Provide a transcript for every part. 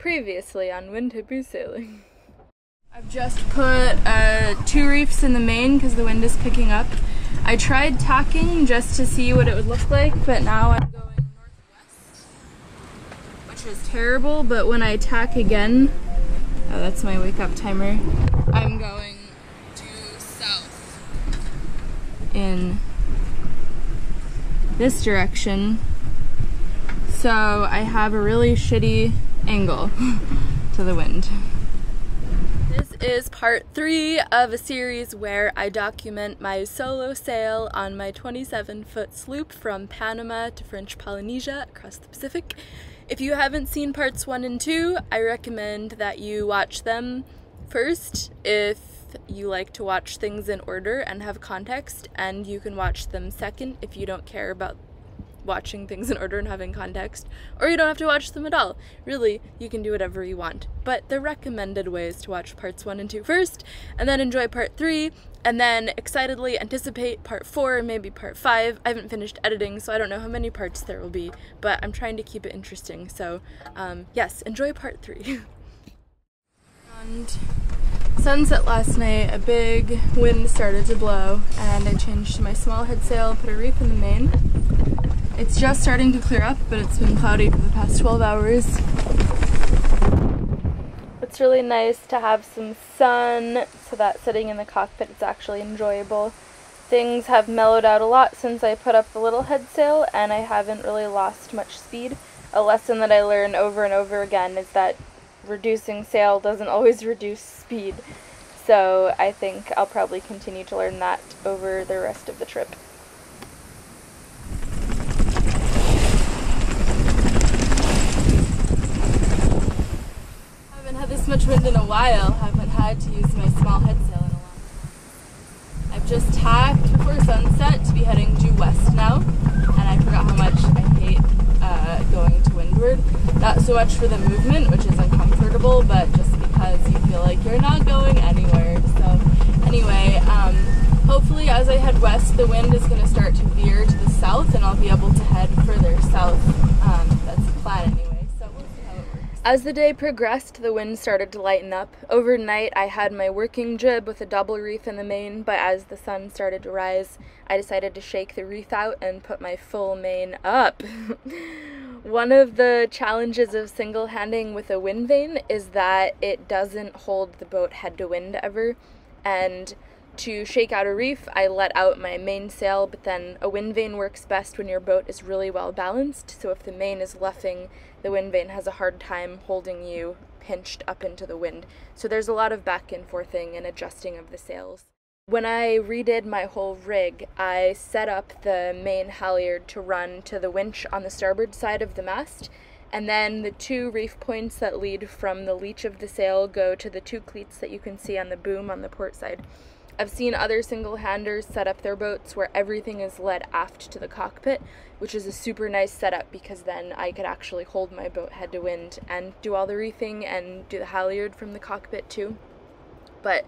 Previously on Wind Hippie Sailing. I've just put 2 reefs in the main because the wind is picking up. I tried tacking just to see what it would look like, but now I'm going northwest, which is terrible, but when I tack again, oh, that's my wake up timer, I'm going due south in this direction, so I have a really shitty angle to the wind. This is part 3 of a series where I document my solo sail on my 27-foot sloop from Panama to French Polynesia across the Pacific. If you haven't seen parts 1 and 2, I recommend that you watch them first if you like to watch things in order and have context, and you can watch them second if you don't care about watching things in order and having context, or you don't have to watch them at all. Really, you can do whatever you want. But the recommended way is to watch parts 1 and 2 first, and then enjoy part 3, and then excitedly anticipate part 4 and maybe part 5. I haven't finished editing, so I don't know how many parts there will be, but I'm trying to keep it interesting, so yes, enjoy part 3. And sunset last night, a big wind started to blow, and I changed to my small head sail, put a reef in the main. It's just starting to clear up, but it's been cloudy for the past 12 hours. It's really nice to have some sun so that sitting in the cockpit is actually enjoyable. Things have mellowed out a lot since I put up the little head sail, and I haven't really lost much speed. A lesson that I learn over and over again is that reducing sail doesn't always reduce speed. So I think I'll probably continue to learn that over the rest of the trip. This much wind in a while. Haven't had to use my small head sail in a long time. I've just tacked before sunset to be heading due west now, and I forgot how much I hate going to windward. Not so much for the movement, which is uncomfortable, but just because you feel like you're not going anywhere. So anyway, hopefully as I head west, the wind is going to start to veer to the south, and I'll be able to head further south. That's the plan anyway. As the day progressed, the wind started to lighten up. Overnight, I had my working jib with a double reef in the main, but as the sun started to rise, I decided to shake the reef out and put my full main up. One of the challenges of single-handing with a wind vane is that it doesn't hold the boat head to wind ever, and to shake out a reef, I let out my mainsail, but then a wind vane works best when your boat is really well balanced, so if the main is luffing, the wind vane has a hard time holding you pinched up into the wind. So there's a lot of back and forthing and adjusting of the sails. When I redid my whole rig, I set up the main halyard to run to the winch on the starboard side of the mast, and then the 2 reef points that lead from the leech of the sail go to the 2 cleats that you can see on the boom on the port side. I've seen other single-handers set up their boats where everything is led aft to the cockpit, which is a super nice setup because then I could actually hold my boat head to wind and do all the reefing and do the halyard from the cockpit too. But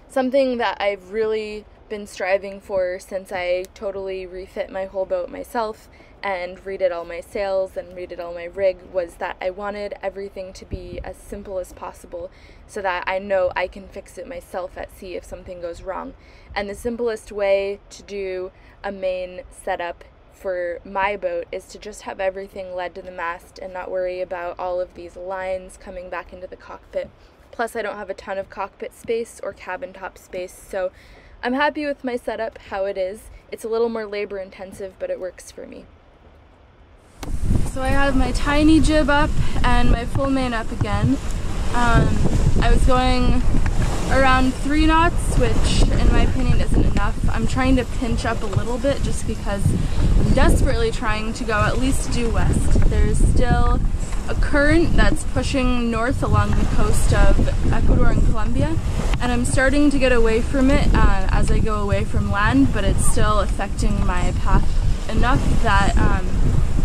something that I've really been striving for since I totally refit my whole boat myself and redid all my sails and redid all my rig was that I wanted everything to be as simple as possible so that I know I can fix it myself at sea if something goes wrong. And the simplest way to do a main setup for my boat is to just have everything led to the mast and not worry about all of these lines coming back into the cockpit. Plus I don't have a ton of cockpit space or cabin top space, so I'm happy with my setup how it is. It's a little more labor intensive, but it works for me. So I have my tiny jib up and my full main up again. I was going around 3 knots, which in my opinion isn't enough. I'm trying to pinch up a little bit just because I'm desperately trying to go at least due west. There's still a current that's pushing north along the coast of Ecuador and Colombia, and I'm starting to get away from it as I go away from land, but it's still affecting my path enough that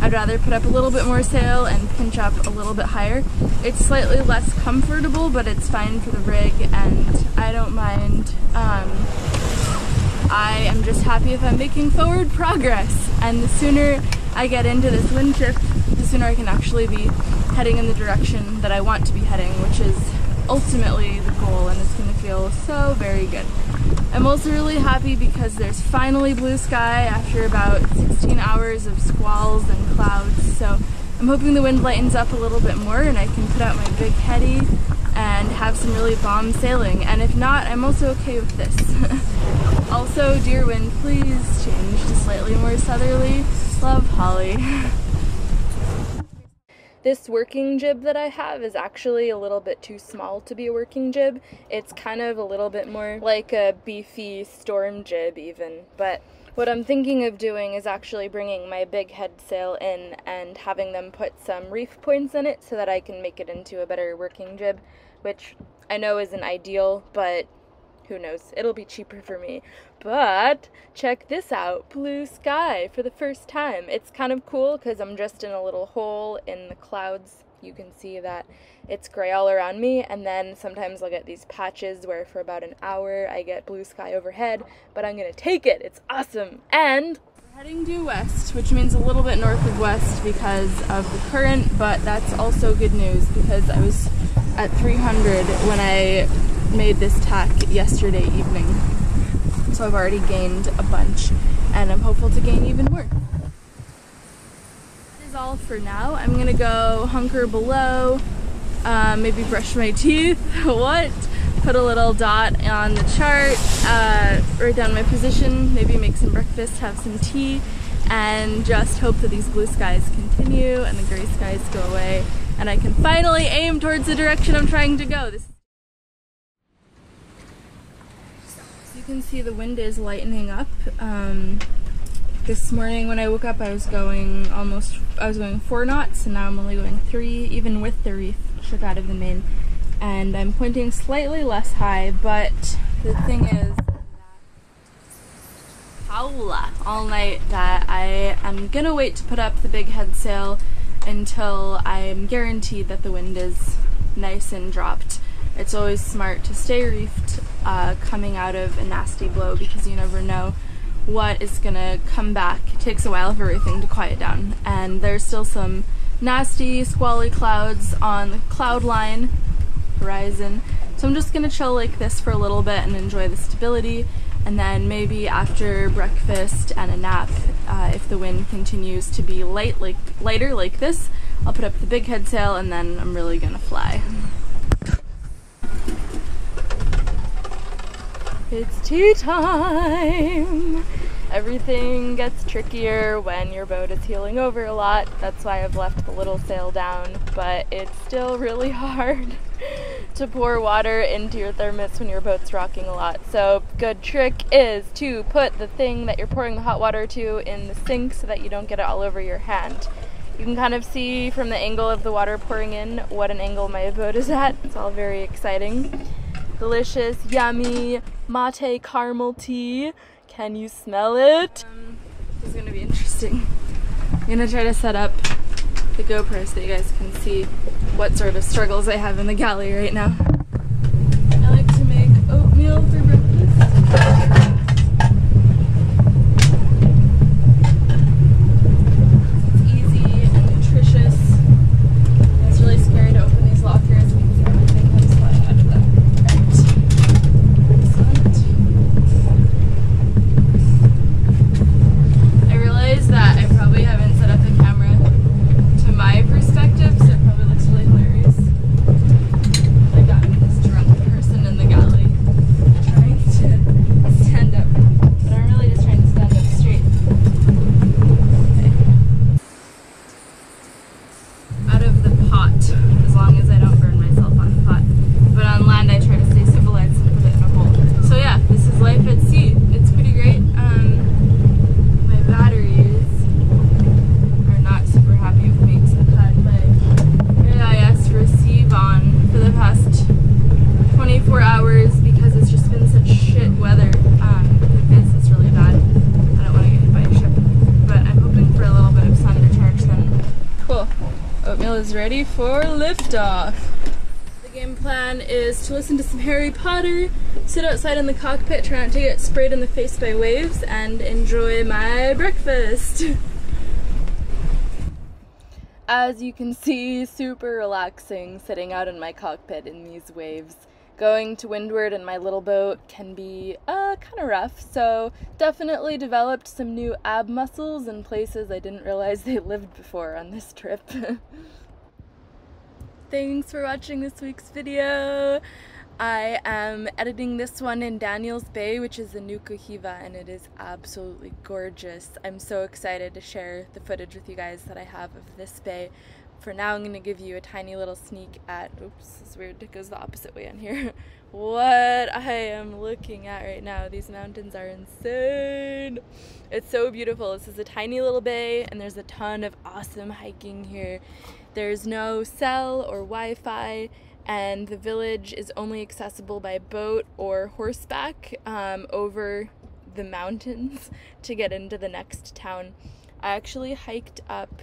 I'd rather put up a little bit more sail and pinch up a little bit higher. It's slightly less comfortable, but it's fine for the rig, and I don't mind. I am just happy if I'm making forward progress, and the sooner I get into this wind shift, the sooner I can actually be heading in the direction that I want to be heading, which is ultimately the goal, and it's gonna feel so very good. I'm also really happy because there's finally blue sky after about 16 hours of squalls and clouds, so I'm hoping the wind lightens up a little bit more and I can put out my big heady and have some really bomb sailing, and if not, I'm also okay with this. Also, dear wind, please change to slightly more southerly. Love, Holly. This working jib that I have is actually a little bit too small to be a working jib. It's kind of a little bit more like a beefy storm jib even, but what I'm thinking of doing is actually bringing my big head sail in and having them put some reef points in it so that I can make it into a better working jib, which I know isn't ideal, but who knows, it'll be cheaper for me. But check this out, blue sky for the first time. It's kind of cool because I'm just in a little hole in the clouds. You can see that it's gray all around me, and then sometimes I'll get these patches where for about an hour I get blue sky overhead, but I'm gonna take it, it's awesome. And we're heading due west, which means a little bit north of west because of the current, but that's also good news because I was at 300 when I made this tack yesterday evening. So I've already gained a bunch, and I'm hopeful to gain even more. That is all for now. I'm gonna go hunker below, maybe brush my teeth, put a little dot on the chart, write down my position, maybe make some breakfast, have some tea, and just hope that these blue skies continue and the gray skies go away, and I can finally aim towards the direction I'm trying to go. You can see the wind is lightening up. This morning when I woke up I was going 4 knots, and now I'm only going 3, even with the reef shook out of the main. And I'm pointing slightly less high, but the thing is howla all night that I am gonna wait to put up the big head sail until I'm guaranteed that the wind is nice and dropped. It's always smart to stay reefed coming out of a nasty blow because you never know what is gonna come back. It takes a while for everything to quiet down, and there's still some nasty squally clouds on the cloud line horizon, so I'm just gonna chill like this for a little bit and enjoy the stability, and then maybe after breakfast and a nap, if the wind continues to be lighter like this, I'll put up the big head sail and then I'm really gonna fly. It's tea time! Everything gets trickier when your boat is heeling over a lot. That's why I've left the little sail down, but it's still really hard to pour water into your thermos when your boat's rocking a lot. So good trick is to put the thing that you're pouring the hot water to in the sink so that you don't get it all over your hand. You can kind of see from the angle of the water pouring in what an angle my boat is at. It's all very exciting. Delicious, yummy mate caramel tea. Can you smell it? This is gonna be interesting. I'm gonna try to set up the GoPro so that you guys can see what sort of struggles I have in the galley right now. I like to make oatmeal for breakfast. Is ready for liftoff. The game plan is to listen to some Harry Potter, sit outside in the cockpit, try not to get sprayed in the face by waves, and enjoy my breakfast. As you can see, super relaxing sitting out in my cockpit in these waves. Going to windward in my little boat can be kind of rough, so definitely developed some new ab muscles in places I didn't realize they lived before on this trip. Thanks for watching this week's video. I am editing this one in Daniels Bay, which is the Nukuhiva, and it is absolutely gorgeous. I'm so excited to share the footage with you guys that I have of this bay. For now, I'm going to give you a tiny little sneak at, oops, it's weird, it goes the opposite way on here, what I am looking at right now. These mountains are insane. It's so beautiful. This is a tiny little bay, and there's a ton of awesome hiking here. There's no cell or Wi-Fi, and the village is only accessible by boat or horseback over the mountains to get into the next town. I actually hiked up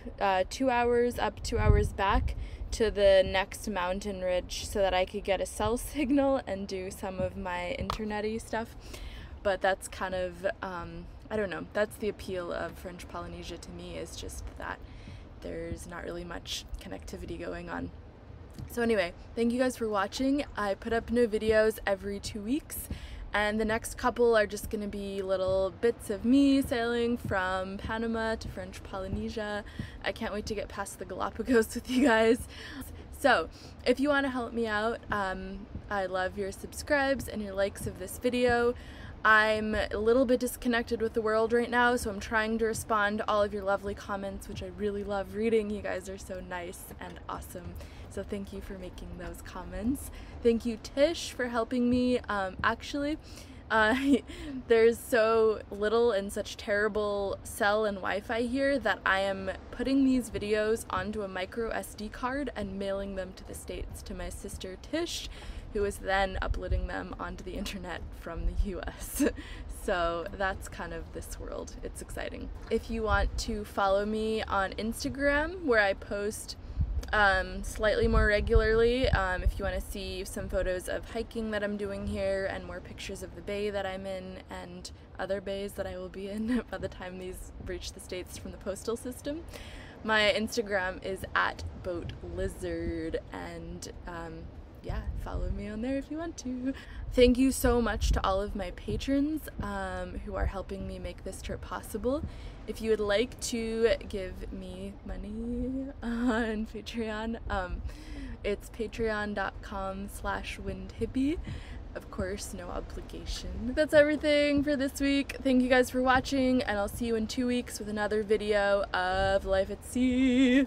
2 hours up, 2 hours back to the next mountain ridge so that I could get a cell signal and do some of my internet-y stuff. But that's kind of, I don't know, that's the appeal of French Polynesia to me, is just that there's not really much connectivity going on. So anyway, thank you guys for watching. I put up new videos every 2 weeks, and the next couple are just going to be little bits of me sailing from Panama to French Polynesia. I can't wait to get past the Galapagos with you guys. So if you want to help me out, I love your subscribes and your likes of this video. I'm a little bit disconnected with the world right now, so I'm trying to respond to all of your lovely comments, which I really love reading. You guys are so nice and awesome. So thank you for making those comments. Thank you, Tish, for helping me. Actually, there's so little and such terrible cell and Wi-Fi here that I am putting these videos onto a micro SD card and mailing them to the States to my sister Tish, who is then uploading them onto the internet from the US. So that's kind of this world. It's exciting. If you want to follow me on Instagram, where I post slightly more regularly, if you want to see some photos of hiking that I'm doing here and more pictures of the bay that I'm in and other bays that I will be in by the time these reach the States from the postal system, my Instagram is @BoatLizard, and yeah, follow me on there if you want to. Thank you so much to all of my patrons who are helping me make this trip possible. If you would like to give me money on Patreon, it's patreon.com/windhippie. Of course, no obligation. That's everything for this week. Thank you guys for watching, and I'll see you in 2 weeks with another video of life at sea.